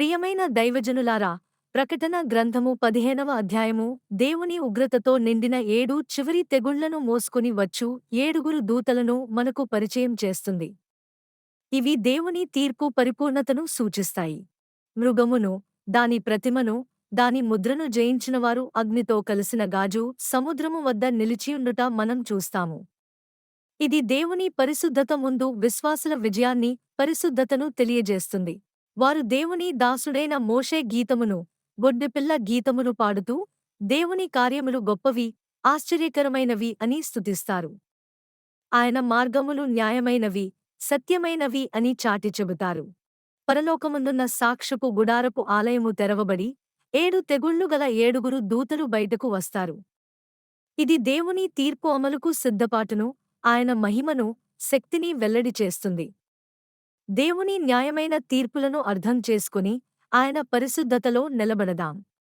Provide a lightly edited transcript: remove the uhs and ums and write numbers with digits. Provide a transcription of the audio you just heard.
ప్రియమైన దైవజనులారా, ప్రకటన గ్రంథము 15వ అధ్యాయము దేవుని ఉగ్రతతో నిండిన 7 చివరి తెగుళ్లను మోసుకుని వచ్చు 7 దూతలను మనకు పరిచయం చేస్తుంది. ఇవి దేవుని తీర్పు పరిపూర్ణతను సూచిస్తాయి. మృగమును, దాని ప్రతిమను, దాని ముద్రను జయించినవారు అగ్నితో కలిసిన గాజు సముద్రము వద్ద నిలిచియుండుట మనం చూస్తాము. ఇది దేవుని పరిశుద్ధత ముందు విశ్వాసుల విజయాన్ని, పరిశుద్ధతను తెలియజేస్తుంది. వారు దేవుని దాసుడైన మోషే గీతమును, గొడ్డెపిల్ల గీతమును పాడుతూ, దేవుని కార్యములు గొప్పవి, ఆశ్చర్యకరమైనవి అని స్తుతిస్తారు. ఆయన మార్గములు న్యాయమైనవి, సత్యమైనవి అని చాటి చెబుతారు. పరలోకముందున్న సాక్షపు గుడారపు ఆలయము తెరవబడి, 7 తెగుళ్లు గల 7 దూతలు బయటకు వస్తారు. ఇది దేవుని తీర్పు అమలుకు సిద్ధపాటును, ఆయన మహిమను, శక్తిని వెల్లడి చేస్తుంది. దేవుని న్యాయమైన తీర్పులను అర్థం చేసుకుని, ఆయన పరిశుద్ధతలో నిలబడదాం.